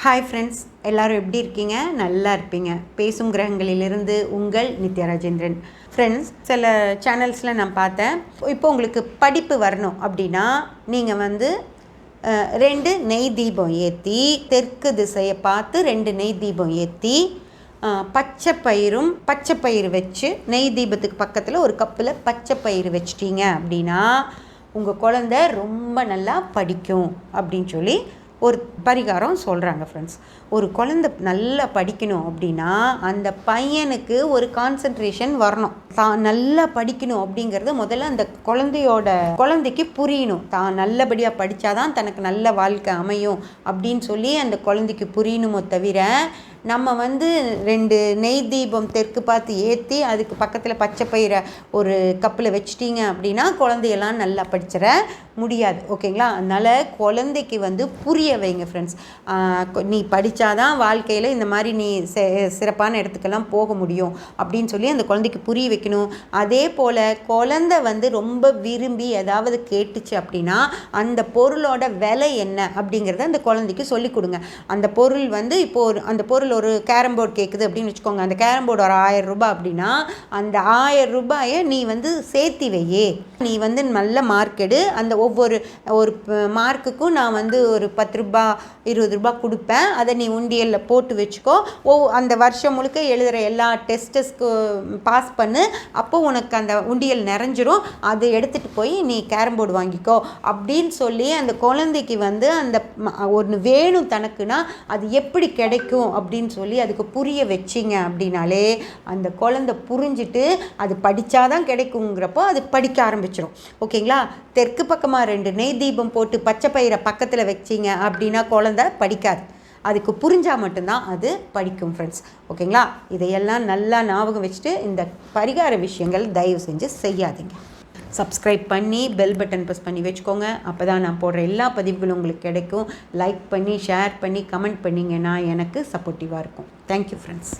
Hi friends, எல்லோரும் எப்படி இருக்கீங்க? நல்லா இருப்பீங்க. பேசும் கிரகங்களிலிருந்து உங்கள் நித்யா ராஜேந்திரன். ஃப்ரெண்ட்ஸ், சில சேனல்ஸில் நான் பார்த்தேன், இப்போ உங்களுக்கு படிப்பு வரணும் அப்படின்னா நீங்கள் 2 நெய் தீபம் ஏற்றி, தெற்கு திசையை பார்த்து 2 நெய் தீபம் ஏற்றி, பச்சை பயிறு வச்சு, நெய் தீபத்துக்கு பக்கத்தில் ஒரு கப்பில் பச்சை பயிறு வச்சிட்டிங்க அப்படின்னா உங்கள் குழந்தை ரொம்ப நல்லா படிக்கும் அப்படின்னு சொல்லி ஒரு பரிகாரம் சொல்கிறாங்க. ஃப்ரெண்ட்ஸ், ஒரு குழந்தை நல்லா படிக்கணும் அப்படின்னா அந்த பையனுக்கு ஒரு கான்சன்ட்ரேஷன் வரணும். தான் நல்லா படிக்கணும் அப்படிங்கிறது முதல்ல அந்த குழந்தைக்கு புரியணும். தான் நல்லபடியாக படித்தாதான் தனக்கு நல்ல வாழ்க்கை அமையும் அப்படின்னு சொல்லி அந்த குழந்தைக்கு புரியணுமோ தவிர, நம்ம 2 நெய் தீபம் தெற்கு பார்த்து ஏற்றி அதுக்கு பக்கத்தில் பச்சை பயிரை ஒரு கப்பில் வச்சிட்டிங்க அப்படின்னா குழந்தையெல்லாம் நல்லா படிச்சிட முடியாது. ஓகேங்களா? அதனால் குழந்தைக்கு புரிய வைங்க. ஃப்ரெண்ட்ஸ், நீ படித்தாதான் வாழ்க்கையில் இந்த மாதிரி நீ சிறப்பான இடத்துக்கெல்லாம் போக முடியும் அப்படின்னு சொல்லி அந்த குழந்தைக்கு புரிய வைக்கணும். அதே போல் குழந்தை ரொம்ப விரும்பி ஏதாவது கேட்டுச்சு அப்படின்னா அந்த பொருளோட விலை என்ன அப்படிங்கிறத அந்த குழந்தைக்கு சொல்லிக் கொடுங்க. அந்த பொருள் இப்போது அந்த பொருள் ஒரு கேரம் போர்டு கேட்குது அப்படின்னு வச்சுக்கோங்க. அந்த கேரம் போர்டு ஒரு 1000 ரூபாய் அப்படின்னா அந்த 1000 ரூபாயை நீ சேர்த்தி வையே. நீ நல்ல மார்க் எடு. அந்த ஒவ்வொரு மார்க்குக்கும் நான் ஒரு 10 ரூபாய் 20 ரூபாய் கொடுப்பேன். அதை நீ உண்டியலில் போட்டு வச்சுக்கோ. அந்த வருஷம் முழுக்க எழுதுகிற எல்லா டெஸ்ட்டுக்கு பாஸ் பண்ணு. அப்போ உனக்கு அந்த உண்டியல் நிறைஞ்சிரும். அதை எடுத்துகிட்டு போய் நீ கேரம் போர்டு வாங்கிக்கோ அப்படின்னு சொல்லி அந்த குழந்தைக்கு அந்த ஒன்று வேணும் தனக்குன்னா அது எப்படி கிடைக்கும் அப்படின்னு சொல்லி அதுக்கு புரிய வச்சிங்க அப்படின்னாலே அந்த குழந்தை புரிஞ்சுட்டு அது படித்தாதான் கிடைக்குங்கிறப்போ அது படிக்க ஆரம்பிச்சிடும். ஓகேங்களா? தெற்கு பக்கமாக 2 நெய் தீபம் போட்டு பச்சை பயிரை பக்கத்தில் வச்சிங்க அப்படின்னா குழந்தை படிக்காது. அதுக்கு புரிஞ்சால் மட்டும்தான் அது படிக்கும். ஃப்ரெண்ட்ஸ், ஓகேங்களா? இதையெல்லாம் நல்லா ஞாபகம் வச்சுட்டு இந்த பரிகார விஷயங்கள் தயவு செஞ்சு செய்யாதீங்க. சப்ஸ்கிரைப் பண்ணி பெல் பட்டன் ப்ரெஸ் பண்ணி வச்சுக்கோங்க. அப்போ தான் நான் போடுற எல்லா பதிவுகளும் உங்களுக்கு கிடைக்கும். லைக் பண்ணி ஷேர் பண்ணி கமெண்ட் பண்ணிங்கன்னா எனக்கு சப்போர்ட்டிவாக இருக்கும். Thank you friends.